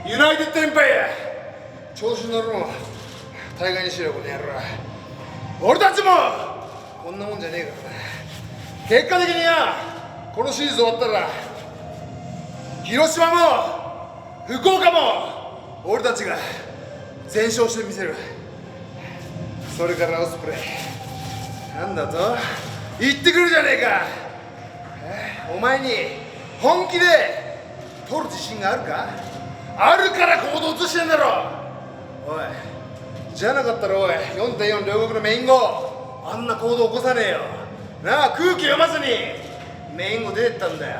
ユナイテッドエンパイア調子に乗るの大概にしろよこの野郎。俺たちもこんなもんじゃねえからな。結果的にこのシリーズ終わったら広島も福岡も俺たちが全勝してみせる。それからオスプレイなんだと言ってくるじゃねえか。お前に本気で取る自信があるか。あるから行動移してんだろ。おいじゃなかったらおい 4.4 両国のメイン号あんな行動起こさねえよなあ。空気読まずにメイン号出てったんだよ。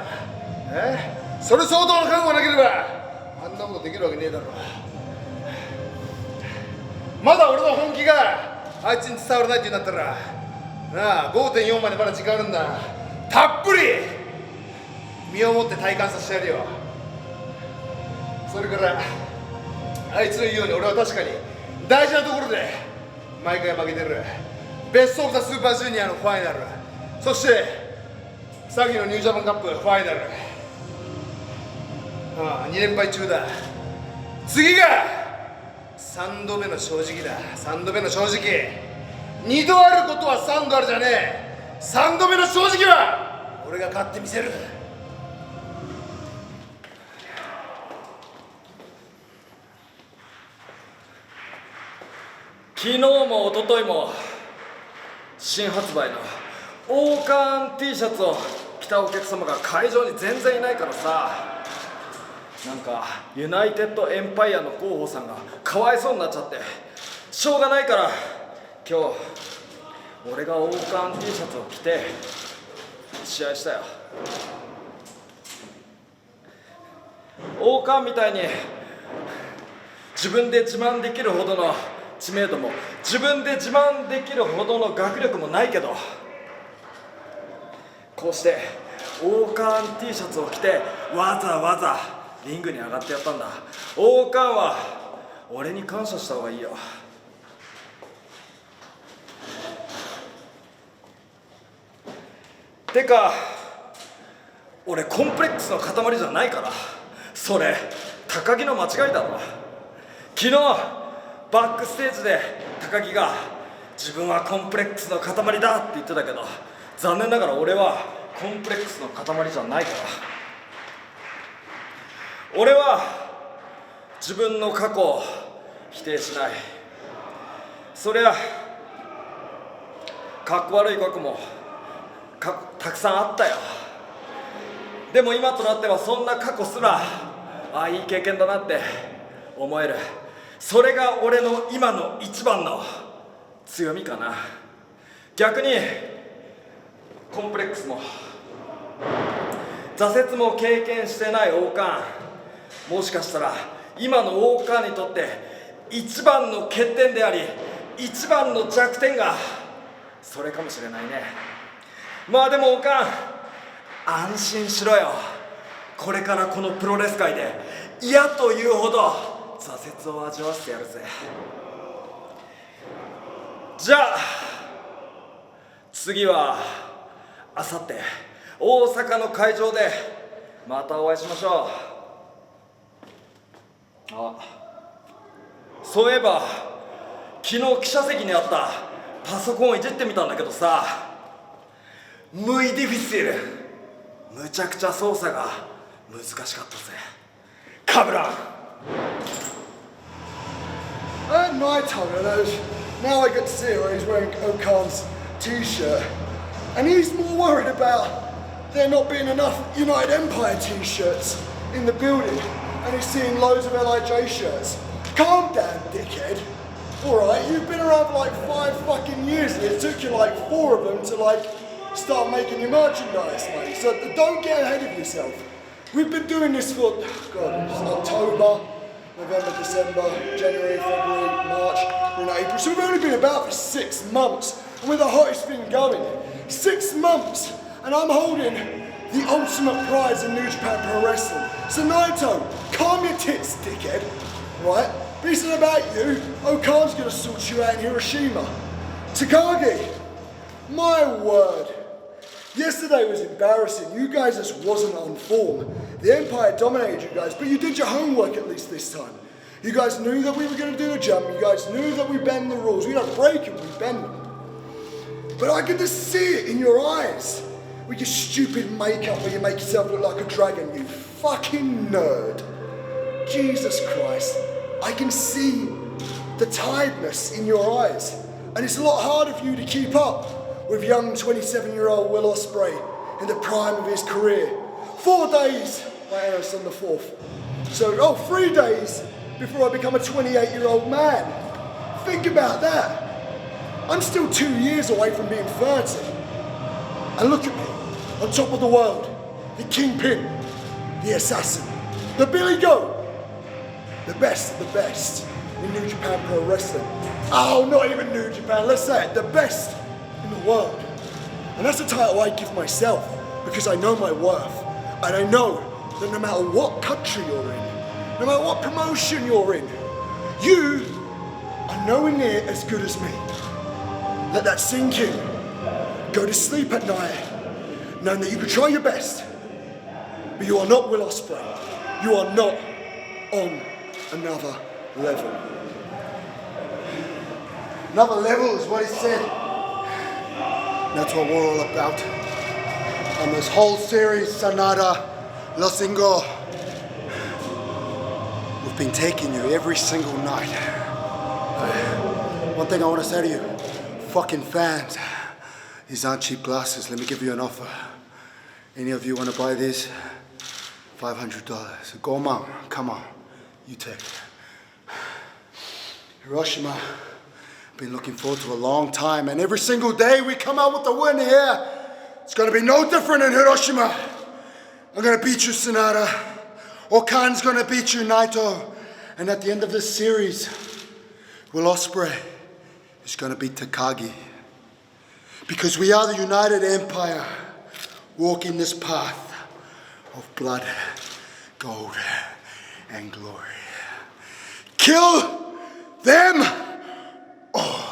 それ相当の覚悟がなければあんなことできるわけねえだろ。まだ俺の本気があいつに伝わらないってなったらなあ 5.4 までまだ時間あるんだ。たっぷり身をもって体感させてやるよ。それからあいつの言うように俺は確かに大事なところで毎回負けてる。ベスト・オブ・ザ・スーパージュニアのファイナル、そして詐欺のニュージャパンカップファイナル、2連敗中だ。次が3度目の正直だ。3度目の正直。2度あることは3度あるじゃねえ。3度目の正直は俺が勝ってみせる。昨日も一昨日も新発売の王冠 T シャツを着たお客様が会場に全然いないからさ、なんかユナイテッドエンパイアの広報さんがかわいそうになっちゃってしょうがないから今日俺が王冠 T シャツを着て試合したよ。王冠みたいに自分で自慢できるほどの知名度も自分で自慢できるほどの学力もないけど、こうして王冠 T シャツを着てわざわざリングに上がってやったんだ。王冠は俺に感謝した方がいいよ。てか俺コンプレックスの塊じゃないから、それ高木の間違いだろ。昨日バックステージで高木が自分はコンプレックスの塊だって言ってたけど、残念ながら俺はコンプレックスの塊じゃないから。俺は自分の過去を否定しない。そりゃかっこ悪い過去もたくさんあったよ。でも今となってはそんな過去すらいい経験だなって思える。それが俺の今の一番の強みかな。逆にコンプレックスも挫折も経験してない王冠、もしかしたら今の王冠にとって一番の欠点であり一番の弱点がそれかもしれないね。まあでも王冠安心しろよ。これからこのプロレス界で嫌というほど挫折を味わわせてやるぜ。じゃあ次はあさって大阪の会場でまたお会いしましょう。そういえば昨日記者席にあったパソコンをいじってみたんだけどさ、ムイディフィシル、むちゃくちゃ操作が難しかったぜ。カブラン。At night time, now I get to see where he's wearing Okan's t-shirt, and he's more worried about there not being enough United Empire t-shirts in the building, and he's seeing loads of LIJ shirts. Calm down, dickhead. Alright, you've been around for like 5 fucking years, and it took you like 4 of them to start making your merchandise, mate. So don't get ahead of yourself. We've been doing this for, God, it's October, November, December, January, February, March, we're in April. So we've only been about for 6 months, and we're the hottest thing going. 6 months, and I'm holding the ultimate prize in New Japan Pro Wrestling. So Naito, calm your tits, dickhead, right? This isn't about you. Okan's gonna sort you out in Hiroshima. Takagi, my word. Yesterday was embarrassing. You guys just wasn't on form. The Empire dominated you guys, but you did your homework at least this time. You guys knew that we were going to do a jump. You guys knew that we bend the rules. We don't break them, we bend them. But I could just see it in your eyes. With your stupid makeup where you make yourself look like a dragon, you fucking nerd. Jesus Christ. I can see the tiredness in your eyes. And it's a lot harder for you to keep up with young 27-year-old Will Ospreay in the prime of his career. 4 days, my errors on the 4th. So, 3 days before I become a 28-year-old man. Think about that. I'm still 2 years away from being 30. And look at me, on top of the world, the kingpin, the assassin, the Billy Goat, the best of the best in New Japan Pro Wrestling. Oh, not even New Japan, let's say it, the best in the world. And that's a title I give myself because I know my worth. And I know that no matter what country you're in, no matter what promotion you're in, you are nowhere near as good as me. Let that sink in. Go to sleep at night, knowing that you can try your best, but you are not Will Ospreay. You are not on another level. Another level is what he said. That's what we're all about. On this whole series, Sanada, Losingo, we've been taking you every single night. One thing I want to say to you, fucking fans, these aren't cheap glasses. Let me give you an offer. Any of you want to buy these? $500. Go on, come on, you take it. Hiroshima, I've been looking forward to a long time, and every single day we come out with the win here. It's gonna be no different in Hiroshima. I'm gonna beat you, Sanada. Okan's gonna beat you, Naito. And at the end of this series, Will Ospreay is gonna beat Takagi. Because we are the United Empire, walking this path of blood, gold, and glory. Kill them all.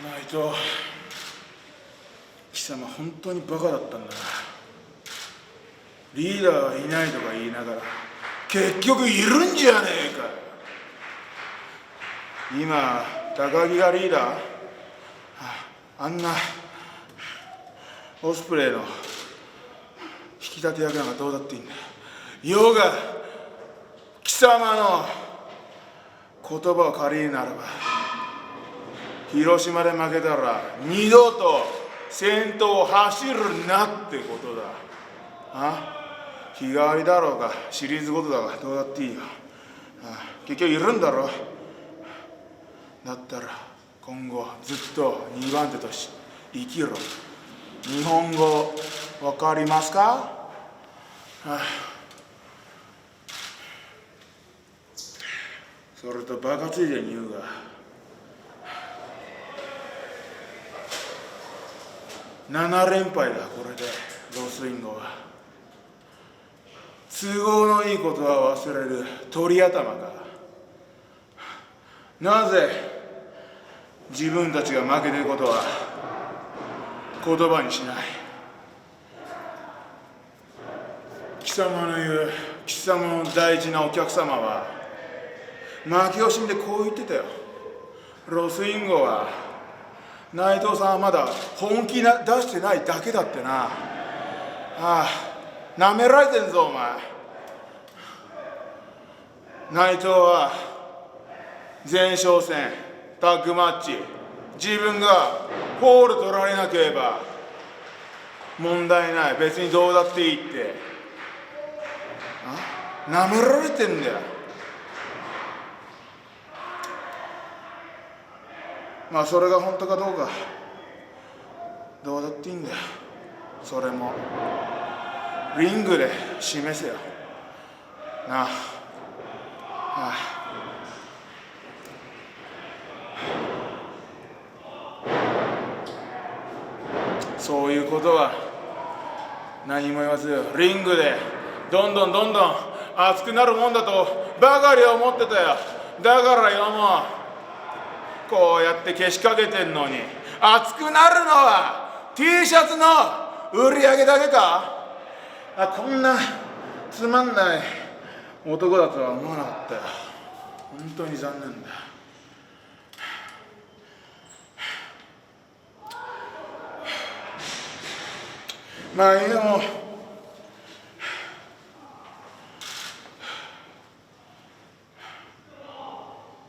ナイト、貴様本当にバカだったんだな。リーダーはいないとか言いながら結局いるんじゃねえか。今高木がリーダー、あんなオスプレイの引き立て役なんかどうだっていいんだ。世が貴様の言葉を借りるならば、広島で負けたら二度と先頭を走るなってことだ。日替わりだろうがシリーズごとだがどうだっていいよ。結局いるんだろ。だったら今後ずっと2番手として生きろ。日本語わかりますか？それとバカついでに言うが、7連敗だこれでロスインゴは。都合のいいことは忘れる鳥頭か。なぜ自分たちが負けていることは言葉にしない。貴様の言う貴様の大事なお客様は負け惜しんでこう言ってたよ。ロスインゴは内藤さんはまだ本気出してないだけだってな。なめられてんぞお前。内藤は前哨戦タッグマッチ、自分がフォール取られなければ問題ない、別にどうだっていいってなめられてんだよ。まあそれが本当かどうかどうだっていいんだよ。それもリングで示せよなあ。そういうことは何も言わずリングでどんどん熱くなるもんだとばかり思ってたよ。だからよ、もうこうやってけしかけてんのに、熱くなるのは T シャツの売り上げだけか。こんなつまんない男だとは思わなかったよ。本当に残念だ。まあいいや、もう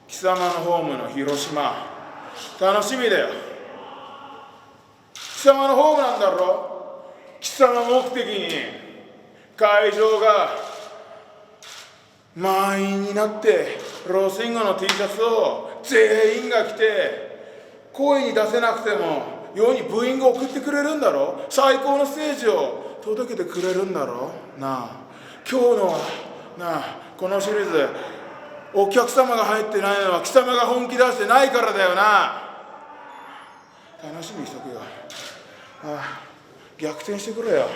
貴様のホームの広島楽しみだよ。貴様のホームなんだろ。貴様目的に会場が満員になってローシンゴの T シャツを全員が着て、声に出せなくても世にブーイングを送ってくれるんだろ。最高のステージを届けてくれるんだろなあ。今日のなあ、このシリーズお客様が入ってないのは貴様が本気出してないからだよな。楽しみにしとくよ。逆転してくれよ。